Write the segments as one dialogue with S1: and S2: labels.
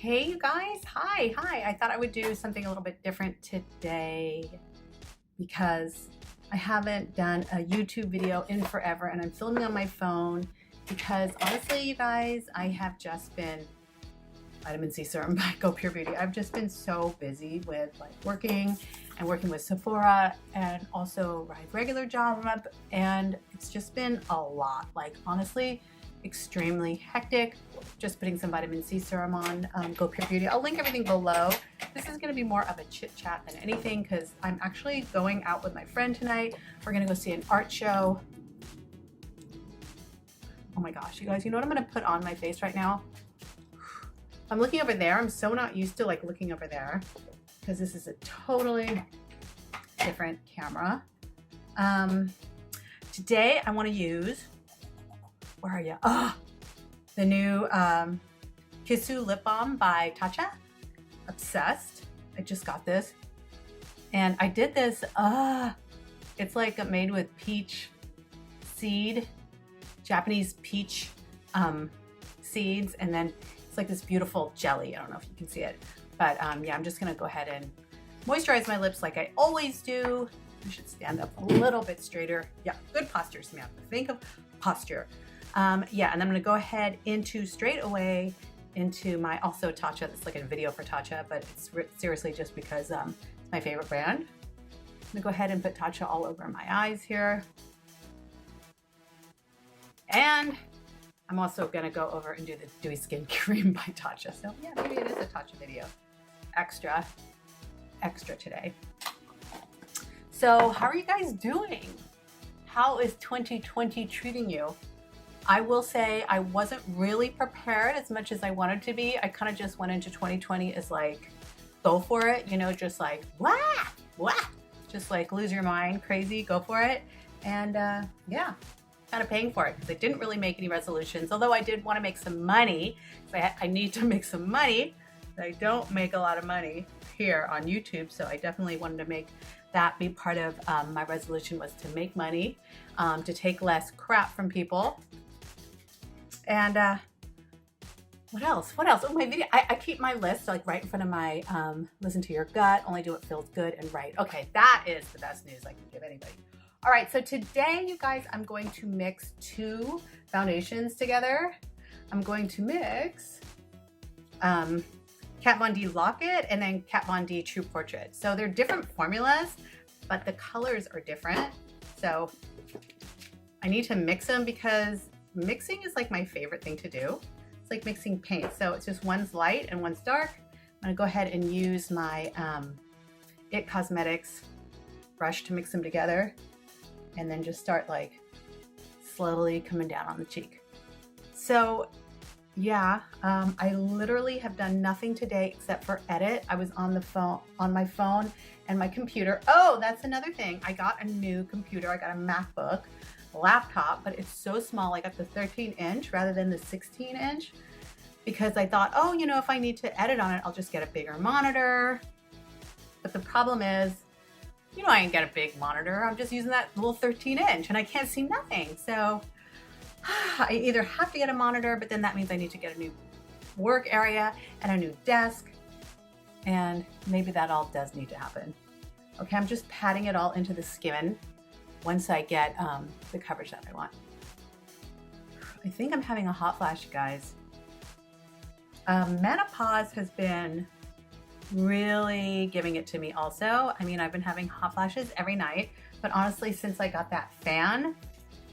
S1: Hey you guys, hi. I thought I would do something a little bit different today because I haven't done a YouTube video in forever and I'm filming on my phone because honestly you guys, I have just been vitamin C serum by Go Pure Beauty. I've just been so busy with like working with Sephora and also my regular job, and it's just been a lot, like honestly extremely hectic. Just putting some vitamin C serum on Go Pure Beauty. I'll link everything below. This is going to be more of a chit chat than anything because I'm actually going out with my friend tonight. We're going to go see an art show. Oh my gosh, you guys, you know what I'm going to put on my face right now? I'm looking over there. I'm so not used to like looking over there because this is a totally different camera. Today I want to use, where are you? Oh, the new Kissu lip balm by Tatcha. Obsessed. I just got this. And I did this, it's like made with peach seed, Japanese peach seeds, and then it's like this beautiful jelly. I don't know if you can see it, but yeah, I'm just gonna go ahead and moisturize my lips like I always do. I should stand up a little bit straighter. Yeah, good posture, Samantha. Think of posture. Yeah, and I'm gonna go ahead straight away into my also Tatcha. It's like a video for Tatcha, but it's seriously just because it's my favorite brand. I'm gonna go ahead and put Tatcha all over my eyes here. And I'm also gonna go over and do the Dewy Skin Cream by Tatcha. So yeah, maybe it is a Tatcha video. Extra today. So how are you guys doing? How is 2020 treating you? I will say I wasn't really prepared as much as I wanted to be. I kind of just went into 2020 as like, go for it, you know, just like, wah, just like lose your mind, crazy, go for it. And yeah, kind of paying for it because I didn't really make any resolutions, although I did want to make some money. So I need to make some money. I don't make a lot of money here on YouTube, so I definitely wanted to make that be part of my resolution, was to make money, to take less crap from people. And what else? Oh, my video. I keep my list like right in front of my listen to your gut, only do what feels good and right. Okay, that is the best news I can give anybody. All right, so today, you guys, I'm going to mix two foundations together. I'm going to mix Kat Von D Lock-It and then Kat Von D True Portrait. So they're different formulas, but the colors are different. So I need to mix them because mixing is like my favorite thing to do. It's like mixing paint. So it's just one's light and one's dark. I'm gonna go ahead and use my It Cosmetics brush to mix them together, and then just start like slowly coming down on the cheek. So yeah, I literally have done nothing today except for edit. I was on my phone and my computer. Oh, that's another thing. I got a new computer. I got a MacBook laptop, but it's so small. I got the 13-inch rather than the 16-inch because I thought, oh, you know, if I need to edit on it, I'll just get a bigger monitor. But the problem is, you know, I ain't got a big monitor. I'm just using that little 13-inch and I can't see nothing. So I either have to get a monitor, but then that means I need to get a new work area and a new desk. And maybe that all does need to happen. Okay, I'm just patting it all into the skin once I get the coverage that I want. I think I'm having a hot flash, guys. Menopause has been really giving it to me also. I mean, I've been having hot flashes every night, but honestly, since I got that fan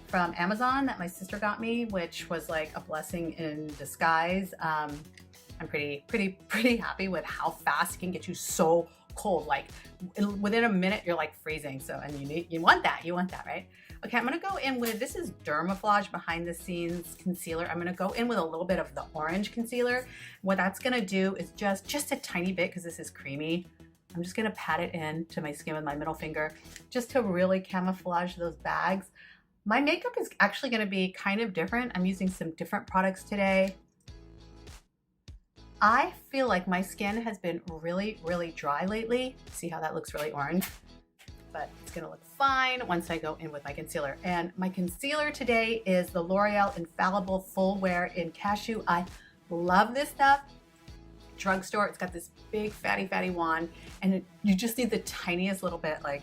S1: from Amazon that my sister got me, which was like a blessing in disguise, I'm pretty happy with how fast it can get you so cold. Like within a minute, you're like freezing. So, and you want that, right? Okay, I'm gonna go in with, this is Dermaflage Behind the Scenes Concealer. I'm gonna go in with a little bit of the orange concealer. What that's gonna do is just a tiny bit, because this is creamy. I'm just gonna pat it in to my skin with my middle finger, just to really camouflage those bags. My makeup is actually gonna be kind of different. I'm using some different products today. I feel like my skin has been really, really dry lately. See how that looks really orange? But it's gonna look fine once I go in with my concealer. And my concealer today is the L'Oreal Infallable Full Wear in Cashew. I love this stuff. drugstore. It's got this big fatty wand, and you just need the tiniest little bit. Like,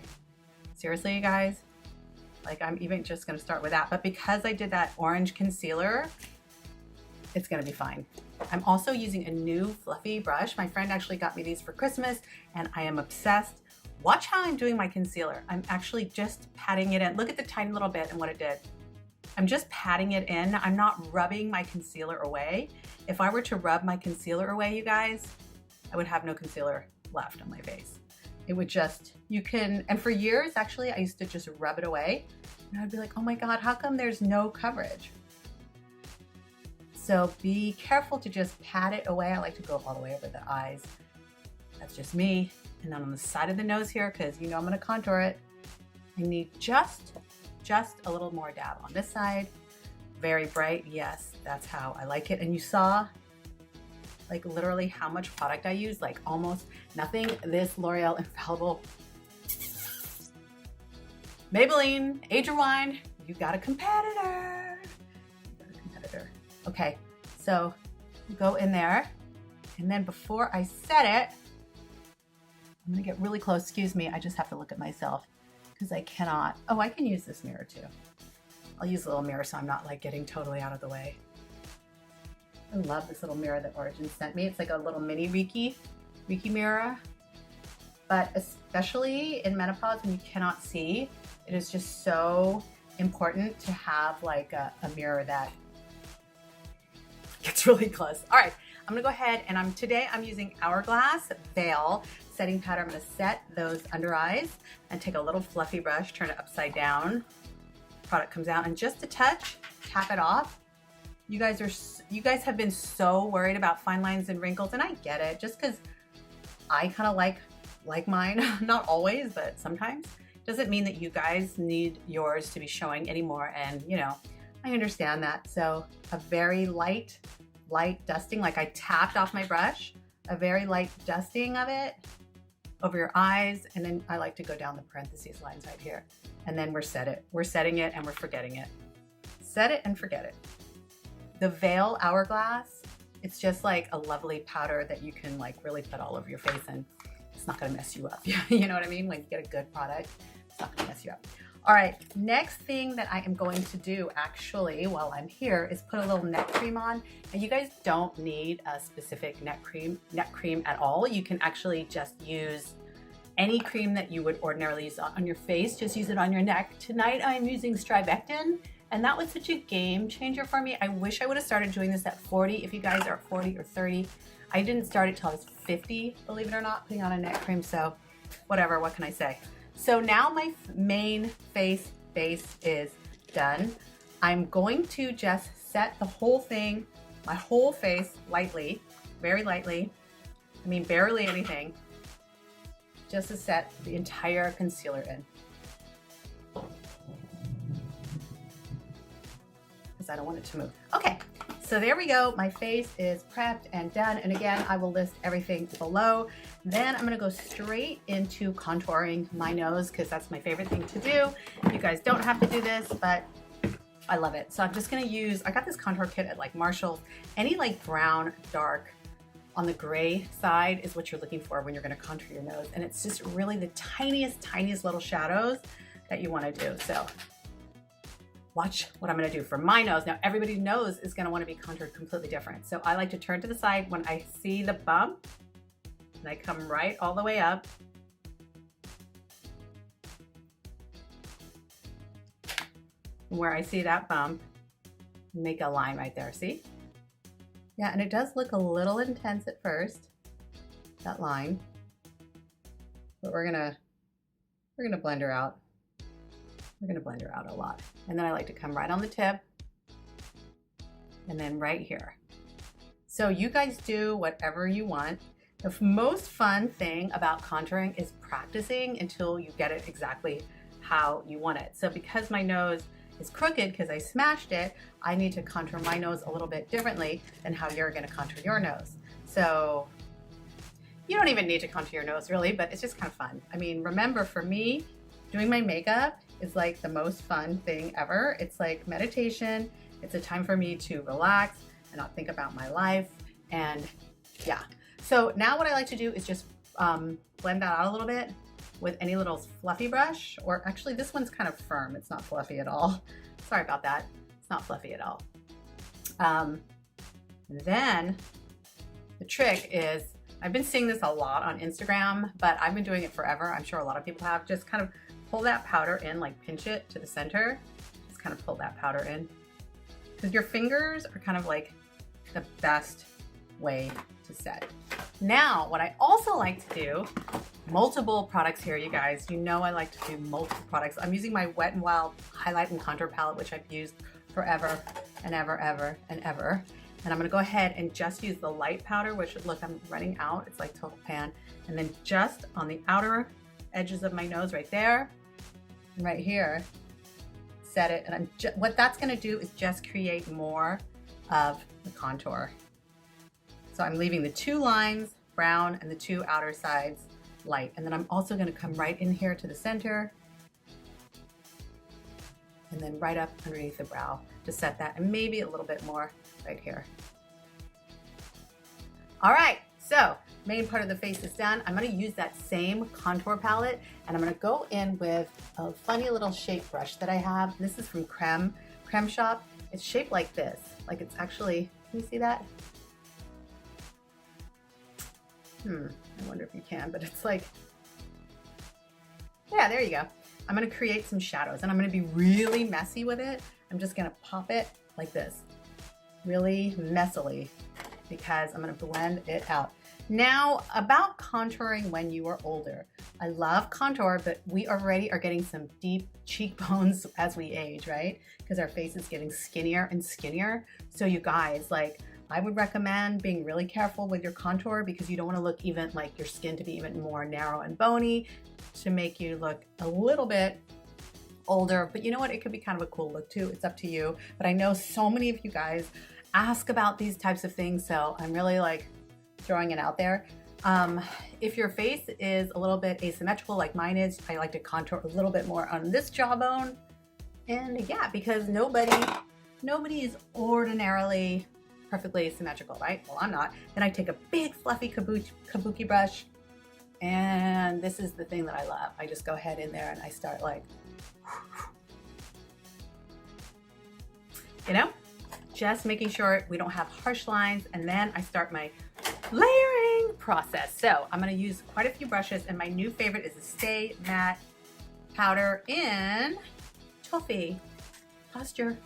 S1: seriously, you guys? Like, I'm even just gonna start with that. But because I did that orange concealer, it's gonna be fine. I'm also using a new fluffy brush. My friend actually got me these for Christmas, and I am obsessed. Watch how I'm doing my concealer. I'm actually just patting it in. Look at the tiny little bit and what it did. I'm just patting it in. I'm not rubbing my concealer away. If I were to rub my concealer away, you guys, I would have no concealer left on my face. It would just, you can, and for years, actually, I used to just rub it away. And I'd be like, oh my God, how come there's no coverage? So be careful to just pat it away. I like to go all the way over the eyes. That's just me. And then on the side of the nose here, because you know I'm gonna contour it, I need just a little more dab on this side. Very bright, yes, that's how I like it. And you saw like literally how much product I use, like almost nothing. This L'Oreal Infallable Maybelline Age Rewind, you got a competitor. You got a competitor. Okay, so go in there, and then before I set it, I'm gonna get really close. Excuse me, I just have to look at myself because I cannot. Oh, I can use this mirror too. I'll use a little mirror so I'm not like getting totally out of the way. I love this little mirror that Origin sent me. It's like a little mini Reiki mirror. But especially in menopause when you cannot see, it is just so important to have like a mirror that gets really close. All right, I'm gonna go ahead and today I'm using Hourglass Veil setting powder. I'm gonna set those under eyes and take a little fluffy brush, turn it upside down. Product comes out and just a touch, tap it off. You guys have been so worried about fine lines and wrinkles, and I get it. Just because I kind of like mine, not always, but sometimes, doesn't mean that you guys need yours to be showing anymore. And you know, I understand that. So a very light dusting, like I tapped off my brush, a very light dusting of it over your eyes, and then I like to go down the parentheses lines right here. And then we're setting it and we're forgetting it. Set it and forget it. The Veil Hourglass, it's just like a lovely powder that you can like really put all over your face, and it's not gonna mess you up. You know what I mean? When you get a good product, it's not gonna mess you up. All right, next thing that I am going to do actually while I'm here is put a little neck cream on. And you guys don't need a specific neck cream at all. You can actually just use any cream that you would ordinarily use on your face. Just use it on your neck. Tonight I'm using Strivectin, and that was such a game changer for me. I wish I would have started doing this at 40. If you guys are 40 or 30, I didn't start it till I was 50, believe it or not, putting on a neck cream. So whatever, what can I say? So now my main face base is done. I'm going to just set the whole thing, my whole face lightly, very lightly. I mean, barely anything, just to set the entire concealer in. Because I don't want it to move. Okay, so there we go. My face is prepped and done. And again, I will list everything below. Then I'm gonna go straight into contouring my nose because that's my favorite thing to do. You guys don't have to do this, but I love it. So I'm just gonna use, I got this contour kit at like Marshall's. Any like brown, dark, on the gray side is what you're looking for when you're gonna contour your nose. And it's just really the tiniest little shadows that you wanna do. So watch what I'm gonna do for my nose. Now everybody's nose is gonna wanna be contoured completely different. So I like to turn to the side when I see the bump, and I come right all the way up. Where I see that bump, make a line right there, see? Yeah, and it does look a little intense at first, that line, but we're gonna blend her out. We're gonna blend her out a lot. And then I like to come right on the tip and then right here. So you guys do whatever you want. The most fun thing about contouring is practicing until you get it exactly how you want it. So because my nose is crooked because I smashed it, I need to contour my nose a little bit differently than how you're gonna contour your nose. So you don't even need to contour your nose really, but it's just kind of fun. I mean, remember for me, doing my makeup is like the most fun thing ever. It's like meditation. It's a time for me to relax and not think about my life. And yeah, So now what I like to do is just blend that out a little bit with any little fluffy brush, or actually this one's kind of firm. It's not fluffy at all. Sorry about that. It's not fluffy at all. Then the trick is, I've been seeing this a lot on Instagram, but I've been doing it forever. I'm sure a lot of people have. Just kind of pull that powder in, like pinch it to the center. Just kind of pull that powder in. Because your fingers are kind of like the best way to set. Now, what I also like to do, multiple products here, you guys. You know I like to do multiple products. I'm using my Wet n Wild highlight and contour palette, which I've used forever and ever, ever, and ever. And I'm gonna go ahead and just use the light powder, which, look, I'm running out. It's like total pan. And then just on the outer edges of my nose right there and right here, set it. And what that's gonna do is just create more of the contour. So I'm leaving the two lines brown and the two outer sides light. And then I'm also gonna come right in here to the center and then right up underneath the brow to set that, and maybe a little bit more right here. All right, so main part of the face is done. I'm gonna use that same contour palette and I'm gonna go in with a funny little shape brush that I have. This is from Creme Shop. It's shaped like this. Like it's actually, can you see that? I wonder if you can, but it's like, yeah, there you go. I'm gonna create some shadows and I'm gonna be really messy with it. I'm just gonna pop it like this, really messily, because I'm gonna blend it out. Now, about contouring when you are older. I love contour, but we already are getting some deep cheekbones as we age, right? Because our face is getting skinnier and skinnier. So you guys, like, I would recommend being really careful with your contour because you don't want to look even like your skin to be even more narrow and bony to make you look a little bit older. But you know what? It could be kind of a cool look too. It's up to you. But I know so many of you guys ask about these types of things, so I'm really like throwing it out there. If your face is a little bit asymmetrical like mine is, I like to contour a little bit more on this jawbone. And yeah, because nobody is ordinarily perfectly symmetrical, right? Well, I'm not. Then I take a big fluffy kabuki brush, and this is the thing that I love. I just go ahead in there and I start like, you know, just making sure we don't have harsh lines, and then I start my layering process. So I'm gonna use quite a few brushes, and my new favorite is the Stay Matte powder in Toffee Posture.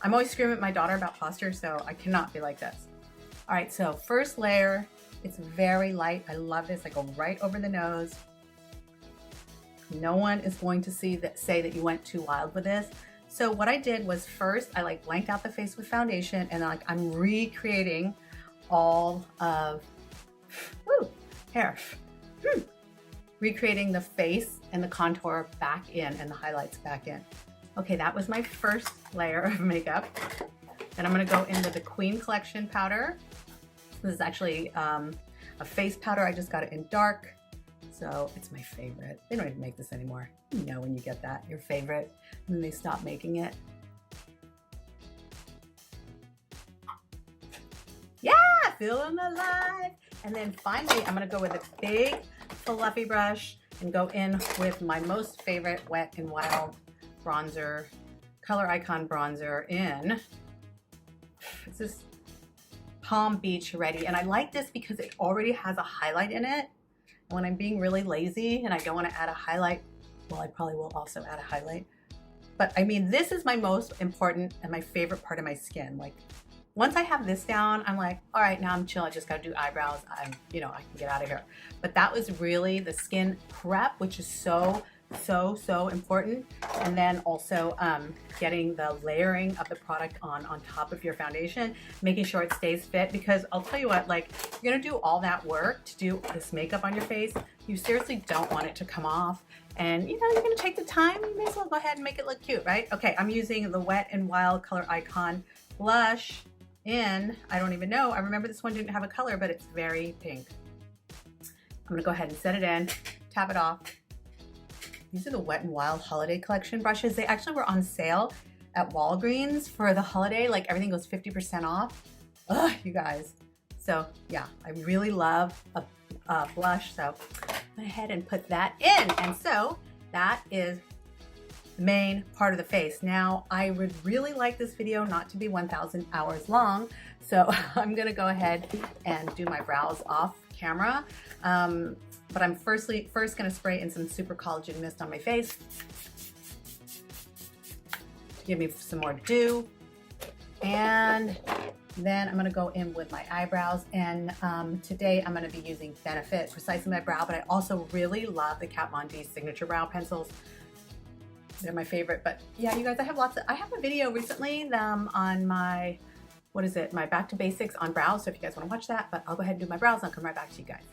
S1: I'm always screaming at my daughter about posture, so I cannot be like this. All right, so first layer, it's very light. I love this. I go right over the nose. No one is going to say that you went too wild with this. So what I did was first, I like blanked out the face with foundation, and like I'm recreating all of, hair. Recreating the face and the contour back in and the highlights back in. Okay, that was my first layer of makeup. Then I'm gonna go in with the Queen Collection powder. This is actually a face powder. I just got it in dark, so it's my favorite. They don't even make this anymore. You know when you get that, your favorite, and then they stop making it. Yeah, feeling alive. And then finally, I'm gonna go with a big fluffy brush and go in with my most favorite Wet n Wild bronzer, Color Icon bronzer in, this is Palm Beach Ready. And I like this because it already has a highlight in it. And when I'm being really lazy and I don't want to add a highlight, well, I probably will also add a highlight. But I mean, this is my most important and my favorite part of my skin. Like, once I have this down, I'm like, all right, now I'm chill. I just got to do eyebrows. I can get out of here. But that was really the skin prep, which is so important. And then also getting the layering of the product on top of your foundation, making sure it stays fit, because I'll tell you what, like, you're gonna do all that work to do this makeup on your face. You seriously don't want it to come off. And you know, you're gonna take the time, you may as well go ahead and make it look cute, right? Okay, I'm using the Wet n Wild Color Icon blush in, I don't even know, I remember this one didn't have a color, but it's very pink. I'm gonna go ahead and set it in, tap it off. These are the Wet n Wild Holiday Collection brushes. They actually were on sale at Walgreens for the holiday. Like, everything goes 50% off. Ugh, you guys, So yeah, I really love a blush. So I went ahead and put that in. And so that is the main part of the face. Now, I would really like this video not to be 1,000 hours long. So I'm gonna go ahead and do my brows off camera. But I'm first gonna spray in some super collagen mist on my face to give me some more dew. And then I'm gonna go in with my eyebrows. And today I'm gonna be using Benefit Precise in my brow, but I also really love the Kat Von D signature brow pencils. They're my favorite. But yeah, you guys, I have a video recently on my, what is it? My Back to Basics on brows. So if you guys wanna watch that, but I'll go ahead and do my brows and I'll come right back to you guys.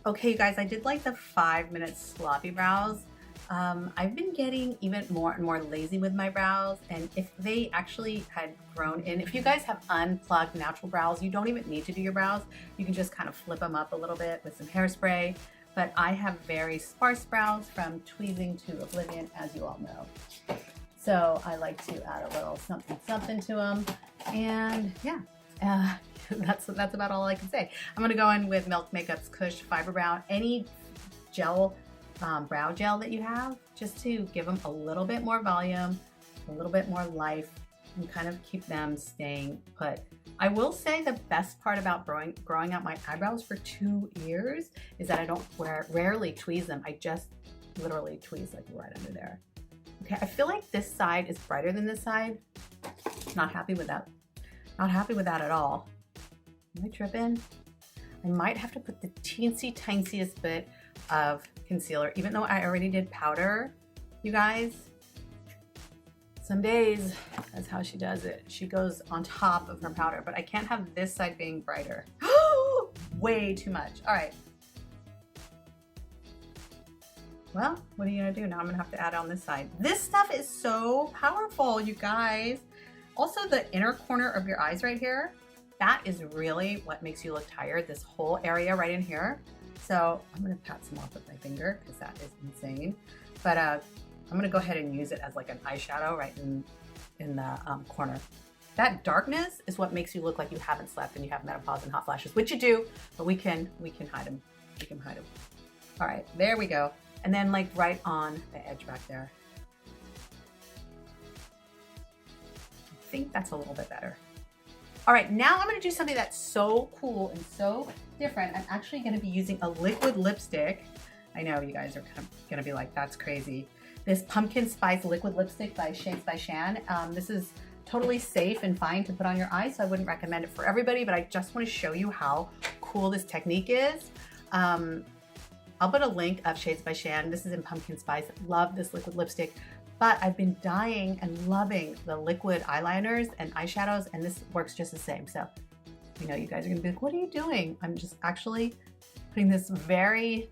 S1: Okay, you guys, I did like the 5-minute sloppy brows. I've been getting even more and more lazy with my brows, and if they actually had grown in, if you guys have unplugged natural brows, you don't even need to do your brows. You can just kind of flip them up a little bit with some hairspray. But I have very sparse brows from tweezing to oblivion, as you all know. So I like to add a little something to them, and yeah. That's about all I can say. I'm gonna go in with Milk Makeup's Kush Fiber Brow. Any gel, brow gel that you have, just to give them a little bit more volume, a little bit more life, and kind of keep them staying put. I will say the best part about growing out my eyebrows for 2 years is that I don't rarely tweeze them. I just literally tweeze like right under there. Okay, I feel like this side is brighter than this side. Not happy with that. Not happy with that at all. Am I tripping? I might have to put the tiniest bit of concealer, even though I already did powder, you guys. Some days, that's how she does it. She goes on top of her powder, but I can't have this side being brighter. Way too much. All right. Well, what are you gonna do? Now I'm gonna have to add on this side. This stuff is so powerful, you guys. Also, the inner corner of your eyes right here, that is really what makes you look tired, this whole area right in here. So I'm gonna pat some off with my finger because that is insane. But I'm gonna go ahead and use it as like an eyeshadow right in the corner. That darkness is what makes you look like you haven't slept and you have menopause and hot flashes, which you do, but we can hide them. We can hide them. All right, there we go. And then like right on the edge back there. I think that's a little bit better. All right, now I'm gonna do something that's so cool and so different. I'm actually gonna be using a liquid lipstick. I know you guys are kind of gonna be like, that's crazy. This Pumpkin Spice Liquid Lipstick by Shades by Shan. This is totally safe and fine to put on your eyes, so I wouldn't recommend it for everybody, but I just wanna show you how cool this technique is. I'll put a link of Shades by Shan. This is in Pumpkin Spice. Love this liquid lipstick. But I've been dying and loving the liquid eyeliners and eyeshadows, and this works just the same. So, you know, you guys are gonna be like, what are you doing? I'm just actually putting this very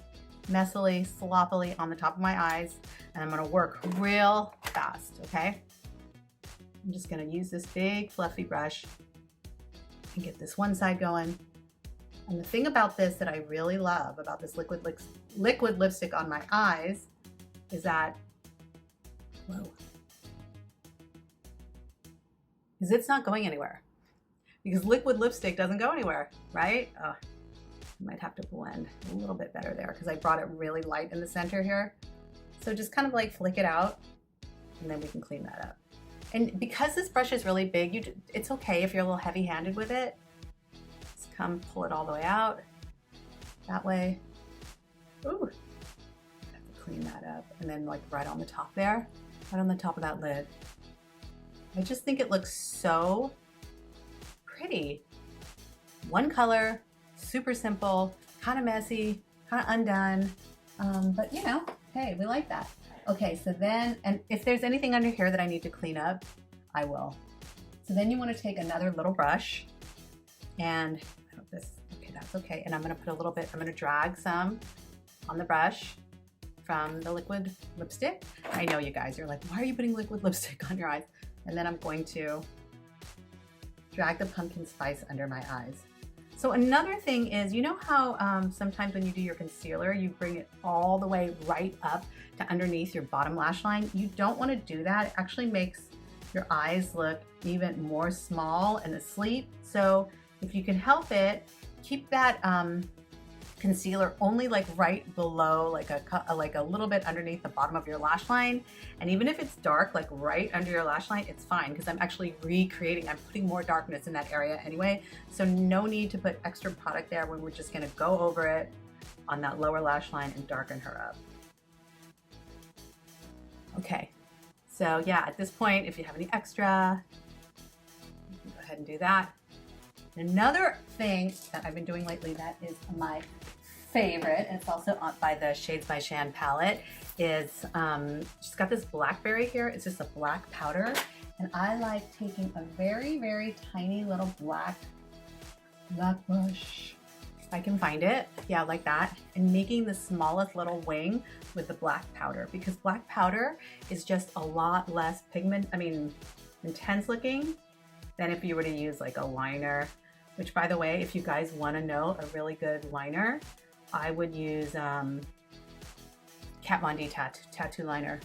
S1: messily, sloppily on the top of my eyes, and I'm gonna work real fast, okay? I'm just gonna use this big fluffy brush and get this one side going. And the thing about this that I really love about this liquid lipstick on my eyes is that, whoa, is it's not going anywhere, because liquid lipstick doesn't go anywhere, right? Oh, I might have to blend a little bit better there because I brought it really light in the center here. So just kind of like flick it out, and then we can clean that up. And because this brush is really big, it's okay if you're a little heavy-handed with it. Just come pull it all the way out that way. Ooh, have to clean that up, and then like right on the top there. Right on the top of that lid. I just think it looks so pretty. One color, super simple, kind of messy, kind of undone, but you know, hey, we like that. Okay, so then, and if there's anything under here that I need to clean up, I will. So then you want to take another little brush, and I hope this, okay, that's okay. And I'm gonna put a little bit, I'm gonna drag some on the brush from the liquid lipstick. I know you guys, you're like, why are you putting liquid lipstick on your eyes? And then I'm going to drag the pumpkin spice under my eyes. So another thing is, you know how sometimes when you do your concealer, you bring it all the way right up to underneath your bottom lash line? You don't want to do that. It actually makes your eyes look even more small and asleep. So if you can help it, keep that concealer only like right below, like a little bit underneath the bottom of your lash line. And even if it's dark, like right under your lash line, it's fine because I'm actually recreating, I'm putting more darkness in that area anyway. So no need to put extra product there when we're just gonna go over it on that lower lash line and darken her up. Okay, so yeah, at this point, if you have any extra, you can go ahead and do that. Another thing that I've been doing lately that is my favorite, and it's also by the Shades by Shan palette, is she's got this blackberry here. It's just a black powder, and I like taking a very, very tiny little black brush, if I can find it, yeah, like that, and making the smallest little wing with the black powder, because black powder is just a lot less intense looking than if you were to use like a liner. Which, by the way, if you guys want to know a really good liner, I would use Kat Von D tattoo liner.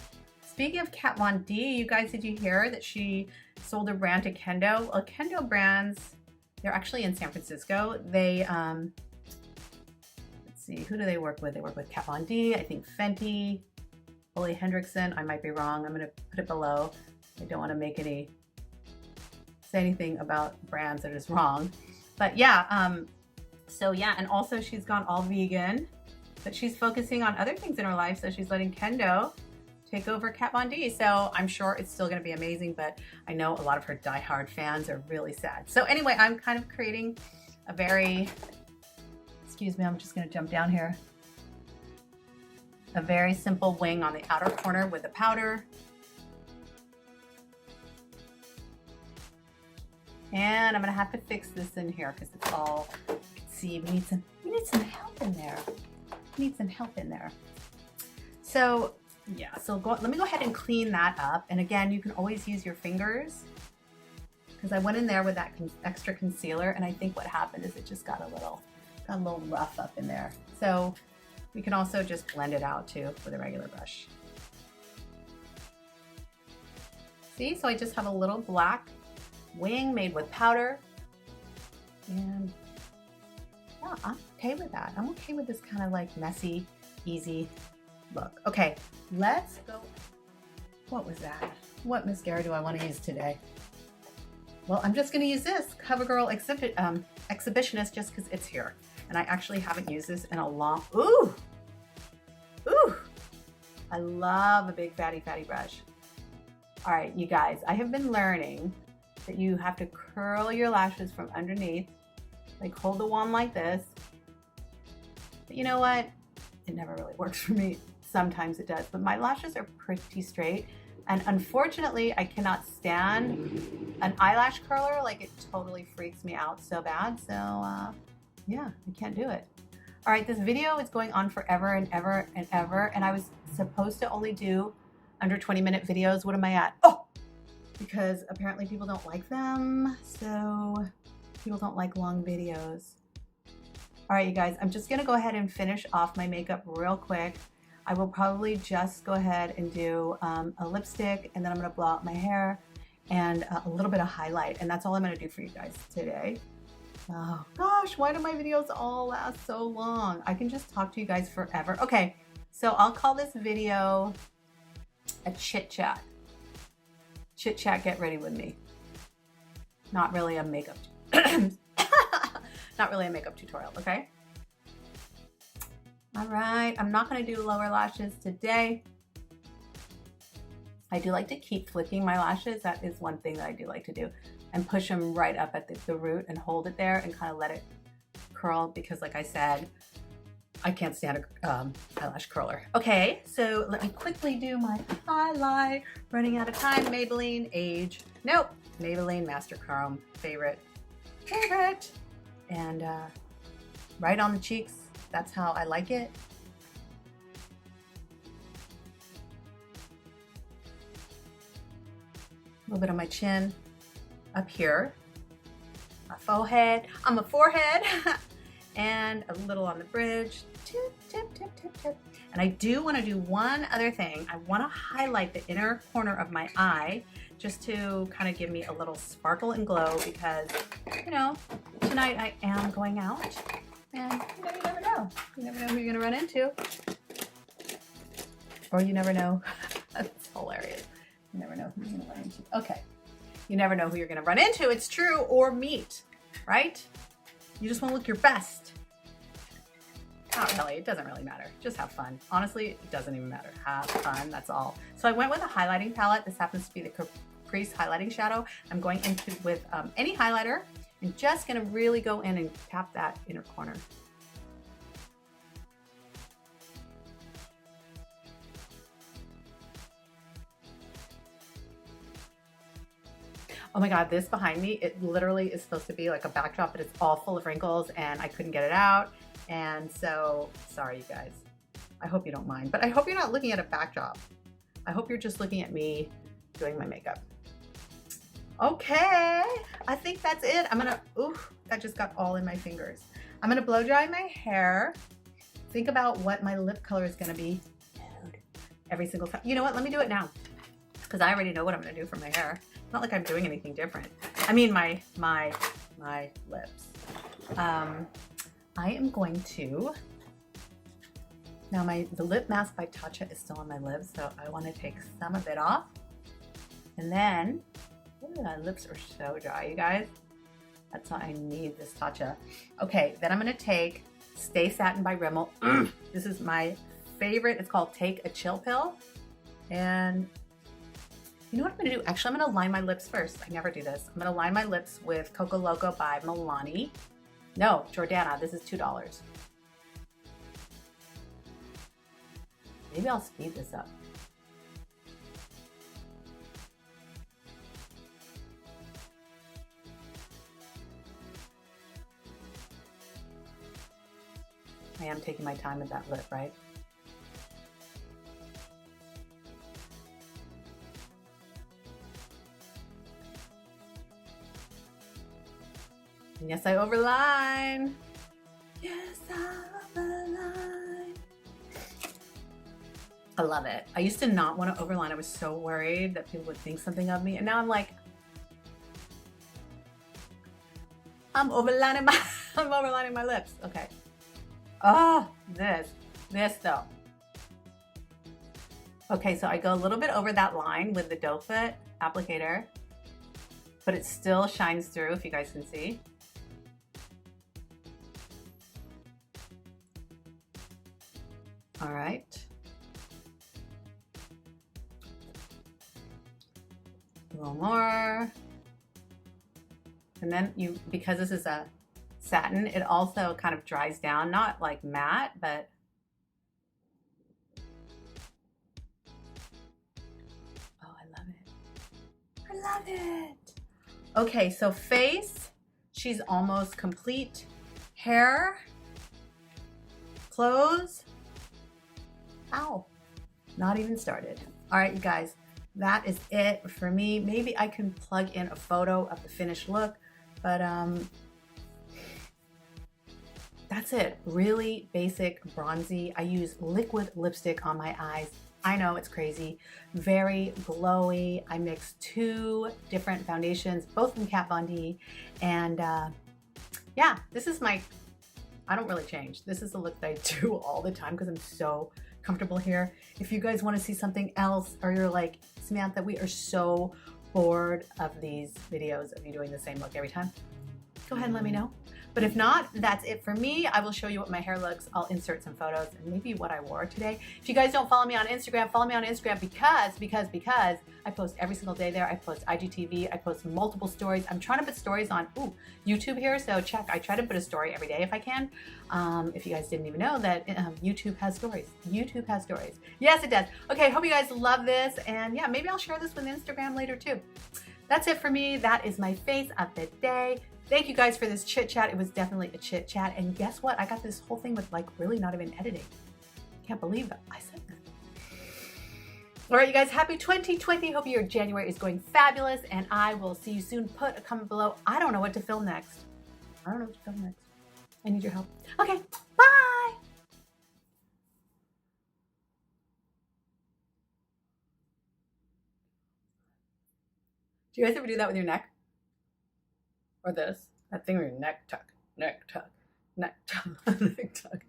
S1: Speaking of Kat Von D, you guys, did you hear that she sold her brand to Kendo? Well, Kendo brands, they're actually in San Francisco. They, let's see, who do they work with? They work with Kat Von D, I think Fenty, Ole Hendrickson. I might be wrong. I'm going to put it below. I don't want to say anything about brands that is wrong. But yeah, so yeah, and also she's gone all vegan, but she's focusing on other things in her life. So she's letting Kendo take over Kat Von D. So I'm sure it's still gonna be amazing, but I know a lot of her diehard fans are really sad. So anyway, I'm kind of creating a very, excuse me, I'm just gonna jump down here. A very simple wing on the outer corner with the powder. And I'm gonna have to fix this in here because it's all, see, we need some help in there. We need some help in there. So yeah, so let me go ahead and clean that up. And again, you can always use your fingers because I went in there with that extra concealer, and I think what happened is it just got a little rough up in there. So we can also just blend it out too with a regular brush. See, so I just have a little black wing made with powder, and yeah, I'm okay with that. I'm okay with this kind of like messy, easy look. Okay, let's go. What was that? What mascara do I want to use today? Well, I'm just going to use this CoverGirl Exhibitionist just because it's here, and I actually haven't used this in a long. Ooh, I love a big fatty brush. All right, you guys, I have been learning that you have to curl your lashes from underneath, like hold the wand like this. But you know what? It never really works for me. Sometimes it does, but my lashes are pretty straight. And unfortunately, I cannot stand an eyelash curler. Like, it totally freaks me out so bad. So yeah, I can't do it. All right, this video is going on forever and ever and ever. And I was supposed to only do under 20-minute videos. What am I at? Oh, because apparently people don't like them. So people don't like long videos. All right, you guys, I'm just gonna go ahead and finish off my makeup real quick. I will probably just go ahead and do a lipstick, and then I'm gonna blow out my hair and a little bit of highlight. And that's all I'm gonna do for you guys today. Oh gosh, why do my videos all last so long? I can just talk to you guys forever. Okay, so I'll call this video a chit chat. Chit chat, get ready with me. Not really a makeup, not really a makeup tutorial, okay? All right, I'm not gonna do lower lashes today. I do like to keep flicking my lashes. That is one thing that I do like to do, and push them right up at the root and hold it there and kind of let it curl, because like I said, I can't stand a eyelash curler. Okay, so let me quickly do my highlight. Running out of time. Maybelline Age. Nope. Maybelline Master Chrome. Favorite. And right on the cheeks. That's how I like it. A little bit on my chin. Up here. My forehead. On my forehead. And a little on the bridge. Tip. And I do want to do one other thing. I want to highlight the inner corner of my eye just to kind of give me a little sparkle and glow, because, you know, tonight I am going out, and you never know. You never know who you're gonna run into. Or you never know. That's hilarious. You never know who you're gonna run into. Okay. You never know who you're gonna run into. It's true, or meet, right? You just wanna look your best. Not really, it doesn't really matter. Just have fun. Honestly, it doesn't even matter. Have fun, that's all. So I went with a highlighting palette. This happens to be the Caprice highlighting shadow. I'm going into with any highlighter and just gonna really go in and tap that inner corner. Oh my God, this behind me, it literally is supposed to be like a backdrop, but it's all full of wrinkles and I couldn't get it out. And so, sorry you guys. I hope you don't mind, but I hope you're not looking at a backdrop. I hope you're just looking at me doing my makeup. Okay, I think that's it. I'm gonna, oof, that just got all in my fingers. I'm gonna blow dry my hair. Think about what my lip color is gonna be every single time. You know what, let me do it now, because I already know what I'm gonna do for my hair. It's not like I'm doing anything different. I mean my lips. I am going to, now the lip mask by Tatcha is still on my lips, so I want to take some of it off. And then, ooh, my lips are so dry, you guys. That's why I need this Tatcha. Okay, then I'm going to take Stay Satin by Rimmel. This is my favorite. It's called Take a Chill Pill. And you know what I'm going to do? Actually, I'm going to line my lips first. I never do this. I'm going to line my lips with Coco Loco by Milani. No, Jordana, this is $2. Maybe I'll speed this up. I am taking my time with that lip, right? And yes, I overline. Yes, I overline. I love it. I used to not want to overline. I was so worried that people would think something of me. And now I'm like, I'm overlining my lips. Okay. Oh, this though. Okay, so I go a little bit over that line with the doe foot applicator, but it still shines through, if you guys can see. All right. A little more. And then because this is a satin, it also kind of dries down, not like matte, but oh, I love it. I love it. Okay, so face, she's almost complete. Hair, clothes, ow, not even started. All right, you guys, that is it for me. Maybe I can plug in a photo of the finished look, but that's it. Really basic, bronzy. I use liquid lipstick on my eyes. I know it's crazy. Very glowy. I mixed 2 different foundations, both from Kat Von D. And yeah, this is I don't really change. This is the look that I do all the time because I'm so comfortable here. If you guys want to see something else, or you're like, Samantha, we are so bored of these videos of you doing the same look every time, go ahead and let me know. But if not, that's it for me. I will show you what my hair looks. I'll insert some photos and maybe what I wore today. If you guys don't follow me on Instagram, follow me on Instagram because I post every single day there. I post IGTV, I post multiple stories. I'm trying to put stories on YouTube here, so check. I try to put a story every day if I can. If you guys didn't even know that YouTube has stories. YouTube has stories. Yes, it does. Okay, hope you guys love this. And yeah, maybe I'll share this with Instagram later too. That's it for me. That is my face of the day. Thank you guys for this chit chat. It was definitely a chit chat. And guess what? I got this whole thing with like really not even editing. Can't believe that I said that. All right, you guys, happy 2020. Hope your January is going fabulous. And I will see you soon. Put a comment below. I don't know what to film next. I need your help. Okay, bye. Do you guys ever do that with your neck? Or this? That thing where your neck tuck, neck tuck, neck tuck, neck tuck.